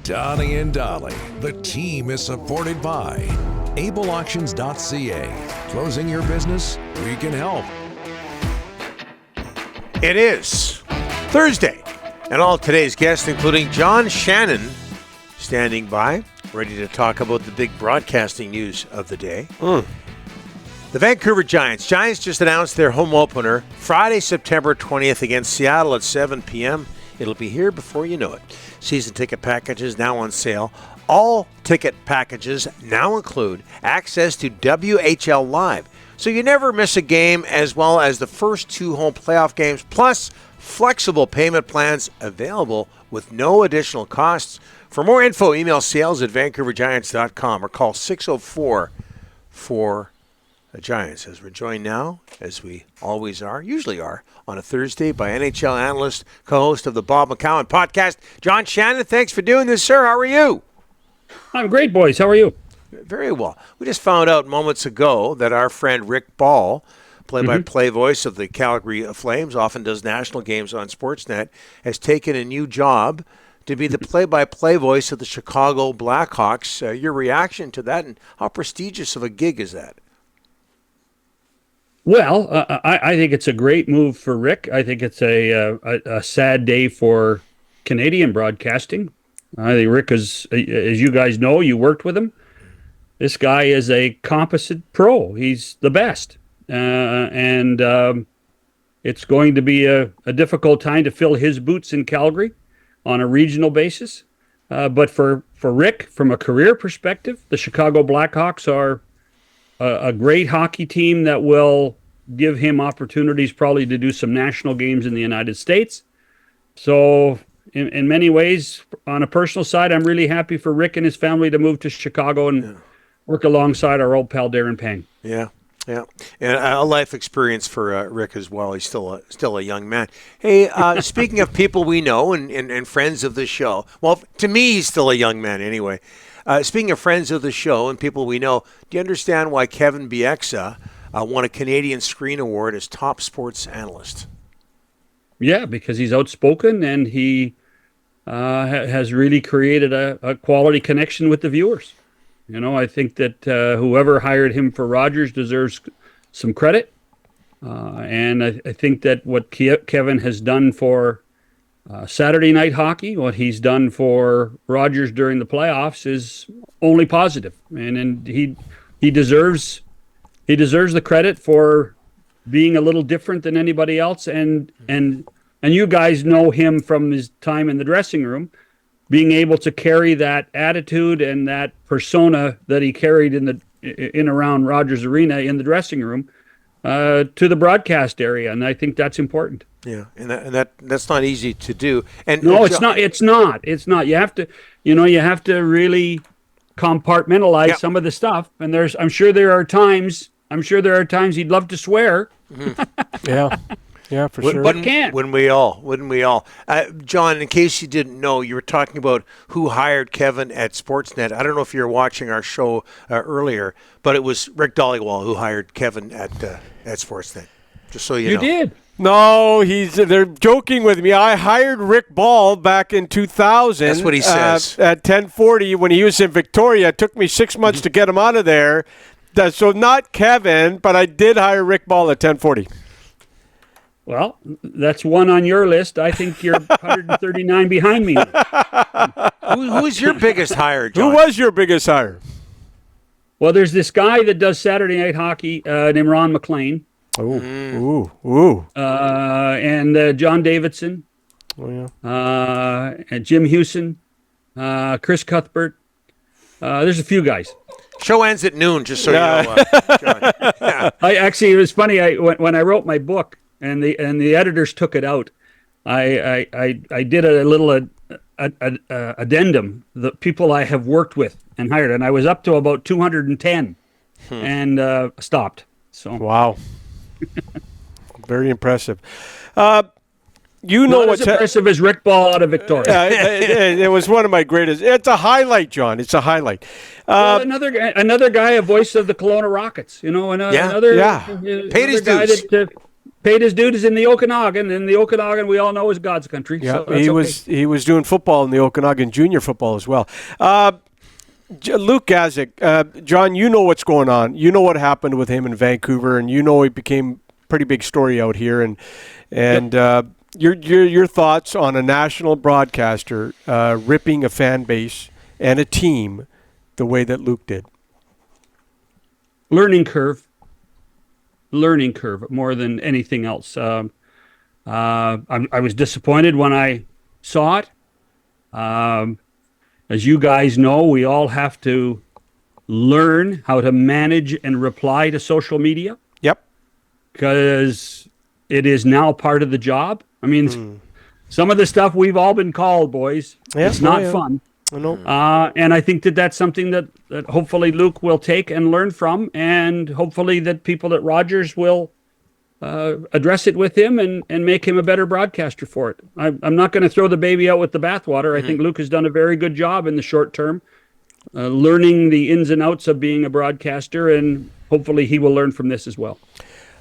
Donnie and Dolly. The team is supported by ableauctions.ca. Closing your business? We can help. It is Thursday, and all today's guests, including John Shannon, standing by, ready to talk about the big broadcasting news of the day. The Vancouver Giants. Giants just announced their home opener Friday, September 20th against Seattle at 7 p.m. It'll be here before you know it. Season ticket packages now on sale. All ticket packages now include access to WHL Live, so you never miss a game, as well as the first two home playoff games, plus flexible payment plans available with no additional costs. For more info, email sales@vancouvergiants.com or call 604-4-GIANTS. As we're joined now, as we always are, usually are, on a Thursday by NHL Analyst, co-host of the Bob McCown podcast, John Shannon. Thanks for doing this, sir. How are you? I'm great, boys. How are you? Very well. We just found out moments ago that our friend Rick Ball, play-by-play voice of the Calgary Flames, often does national games on Sportsnet, has taken a new job to be the play-by-play voice of the Chicago Blackhawks. Your reaction to that, and how prestigious of a gig is that? Well, I think it's a great move for Rick. I think it's a sad day for Canadian broadcasting. I think Rick is, as you guys know, you worked with him. This guy is a composite pro. He's the best. And it's going to be a difficult time to fill his boots in Calgary on a regional basis. But for Rick, from a career perspective, the Chicago Blackhawks are a great hockey team that will give him opportunities probably to do some national games in the United States. So in many ways, on a personal side, I'm really happy for Rick and his family to move to Chicago and work alongside our old pal Darren Pang. Yeah. And a life experience for Rick as well. He's still a young man. Hey, speaking of people we know and friends of the show, well, to me, he's still a young man anyway. Speaking of friends of the show and people we know, do you understand why Kevin Bieksa won a Canadian Screen Award as top sports analyst? Yeah, because he's outspoken and he has really created a quality connection with the viewers. You know, I think that whoever hired him for Rogers deserves some credit. And I think that what Kevin has done for Saturday night hockey, what he's done for Rogers during the playoffs, is only positive. And he deserves the credit for being a little different than anybody else. And you guys know him from his time in the dressing room, being able to carry that attitude and that persona that he carried in around Rogers Arena in the dressing room to the broadcast area, and I think that's important. Yeah, and that's not easy to do. And no, it's not. It's not. You have to, you have to really compartmentalize some of the stuff. And I'm sure there are times he'd love to swear. Mm-hmm. Yeah, for sure. But can't. Wouldn't we all? John, in case you didn't know, you were talking about who hired Kevin at Sportsnet. I don't know if you were watching our show earlier, but it was Rick Dollywall who hired Kevin at Sportsnet. Just so you know. You did? No, they're joking with me. I hired Rick Ball back in 2000. That's what he says. At 1040 when he was in Victoria. It took me 6 months to get him out of there. So not Kevin, but I did hire Rick Ball at 1040. Well, that's one on your list. I think you're 139 behind me. Who's your biggest hire, John? Who was your biggest hire? Well, there's this guy that does Saturday night hockey named Ron McLean. Ooh. And John Davidson. Oh, yeah. And Jim Hewson. Chris Cuthbert. There's a few guys. Show ends at noon, just so you know, John. Yeah. It was funny. When I wrote my book, and the editors took it out, I did a little addendum, the people I have worked with and hired, and I was up to about 210 and stopped. So wow. Very impressive. You know what's impressive as Rick Ball out of Victoria. It was one of my greatest. It's a highlight, John. It's a highlight. Well, another guy, a voice of the Kelowna Rockets. You know, another paid his dues. paid his dues in the Okanagan, and the Okanagan we all know is God's country. Yeah, so he was doing football in the Okanagan junior football as well. Luke Gazdic, John, you know what's going on. You know what happened with him in Vancouver, and you know he became pretty big story out here. And your thoughts on a national broadcaster ripping a fan base and a team the way that Luke did? Learning curve more than anything else. I was disappointed when I saw it. As you guys know, we all have to learn how to manage and reply to social media. Yep. Because it is now part of the job. I mean, some of the stuff we've all been called, boys. Yeah, it's not fun. I know. And I think that that's something that hopefully Luke will take and learn from, and hopefully that people at Rogers will address it with him and make him a better broadcaster for it. I'm not going to throw the baby out with the bathwater. I think Luke has done a very good job in the short term, learning the ins and outs of being a broadcaster, and hopefully he will learn from this as well.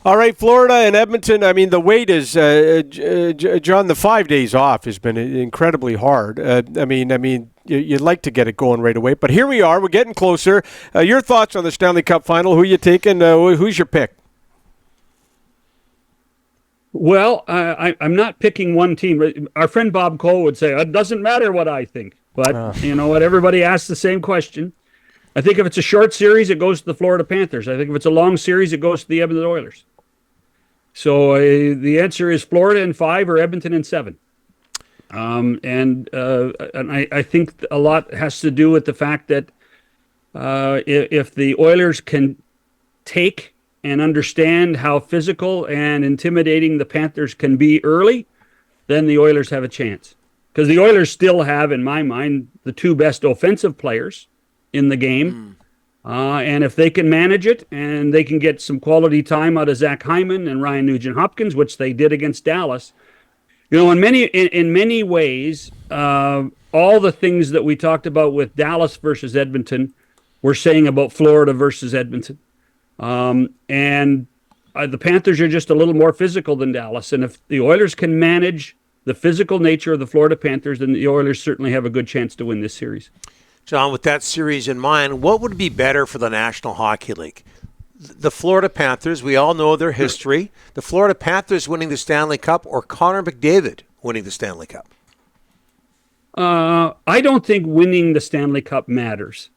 All right, Florida and Edmonton. I mean, the wait is, John. The 5 days off has been incredibly hard. I mean, you'd like to get it going right away, but here we are. We're getting closer. Your thoughts on the Stanley Cup Final? Who you taking? Who's your pick? Well, I'm not picking one team. Our friend Bob Cole would say it doesn't matter what I think, but you know what? Everybody asks the same question. I think if it's a short series, it goes to the Florida Panthers. I think if it's a long series, it goes to the Edmonton Oilers. So the answer is Florida in 5 or Edmonton in 7. And I think a lot has to do with the fact that if the Oilers can take and understand how physical and intimidating the Panthers can be early, then the Oilers have a chance. Because the Oilers still have, in my mind, the 2 best offensive players in the game. And if they can manage it and they can get some quality time out of Zach Hyman and Ryan Nugent-Hopkins, which they did against Dallas, you know, in many ways, all the things that we talked about with Dallas versus Edmonton, we're saying about Florida versus Edmonton. And the Panthers are just a little more physical than Dallas. And if the Oilers can manage the physical nature of the Florida Panthers, then the Oilers certainly have a good chance to win this series. John, with that series in mind, what would be better for the National Hockey League? The Florida Panthers, we all know their history. The Florida Panthers winning the Stanley Cup, or Connor McDavid winning the Stanley Cup? I don't think winning the Stanley Cup matters.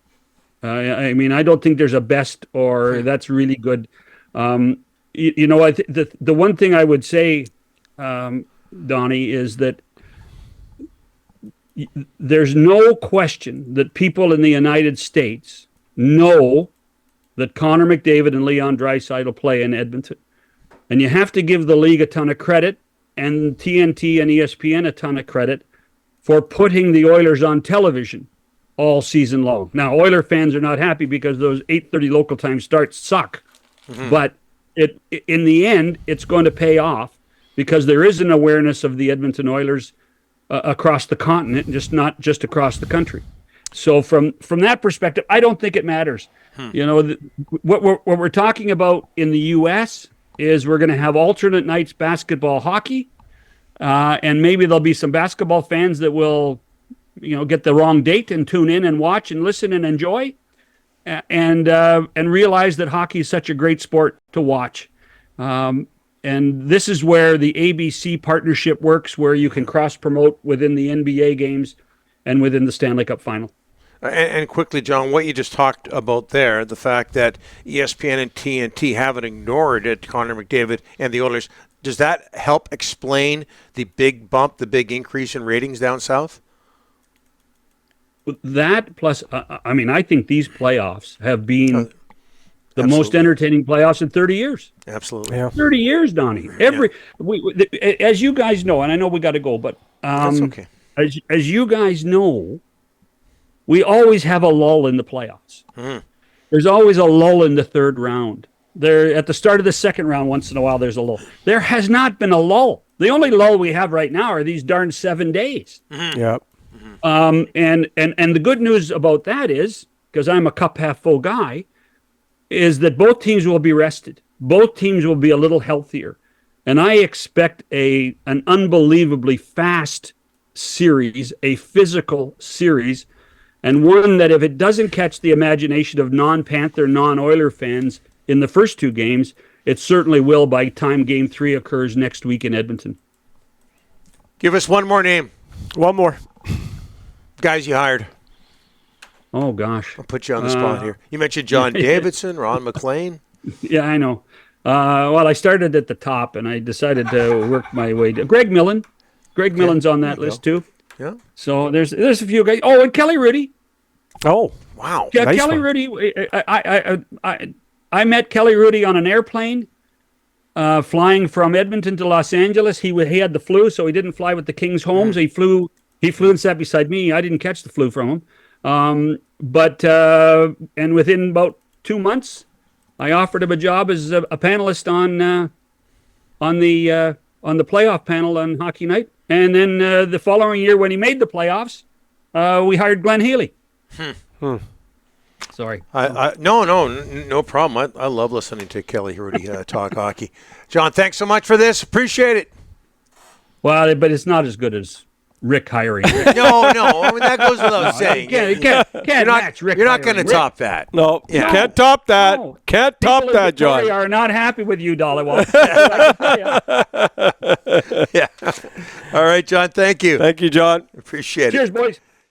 I mean, I don't think there's a best or that's really good. You know, the one thing I would say, Donnie, is that there's no question that people in the United States know that Connor McDavid and Leon Draisaitl play in Edmonton. And you have to give the league a ton of credit and TNT and ESPN a ton of credit for putting the Oilers on television all season long. Now, Oiler fans are not happy because those 8:30 local time starts suck. But in the end, it's going to pay off because there is an awareness of the Edmonton Oilers across the continent, not just across the country. So from that perspective, I don't think it matters. You know, what we're talking about in the U.S. is we're going to have alternate nights basketball, hockey, and maybe there'll be some basketball fans that will, you know, get the wrong date and tune in and watch and listen and enjoy, and realize that hockey is such a great sport to watch. And this is where the ABC partnership works, where you can cross-promote within the NBA games and within the Stanley Cup Final. And quickly, John, what you just talked about there, the fact that ESPN and TNT haven't ignored it, Connor McDavid and the Oilers, does that help explain the big bump, the big increase in ratings down south? That plus, I mean, I think these playoffs have been the most entertaining playoffs in 30 years. Absolutely. Yeah. 30 years, Donnie. As you guys know, and I know we got to go, but That's okay. As you guys know, we always have a lull in the playoffs. There's always a lull in the third round. There at the start of the second round, once in a while, there's a lull. There has not been a lull. The only lull we have right now are these darn 7 days. Yep. And the good news about that is, because I'm a cup half full guy, is that both teams will be rested. Both teams will be a little healthier. And I expect an unbelievably fast series, a physical series, and one that if it doesn't catch the imagination of non-Panther, non-Oiler fans in the first 2 games, it certainly will by time Game 3 occurs next week in Edmonton. Give us one more name. One more. Guys you hired. Oh, gosh. I'll put you on the spot here. You mentioned John Davidson, Ron McLean. Yeah, I know. Well, I started at the top, and I decided to work my way to Greg Millen. Greg Millen's on that list, too. Yeah. So there's a few guys. Oh, and Kelly Rudy. Oh, wow. Yeah, nice Kelly one. Rudy. I met Kelly Rudy on an airplane flying from Edmonton to Los Angeles. He had the flu, so he didn't fly with the Kings home. So he flew and sat beside me. I didn't catch the flu from him. And within about 2 months, I offered him a job as a panelist on the playoff panel on Hockey Night. And then the following year, when he made the playoffs, we hired Glenn Healy. Sorry. No problem. I love listening to Kelly Rudy talk hockey. John, thanks so much for this. Appreciate it. Well, but it's not as good as Rick hiring Rick. No. I mean, that goes without saying. You can't match Rick. You're not going to hiring top that. No, Yeah. you can't top that. No. Can't top People in that, John. Victoria are not happy with you, Dollywall. Yeah. All right, John. Thank you. Thank you, John. Appreciate it. Cheers, boys.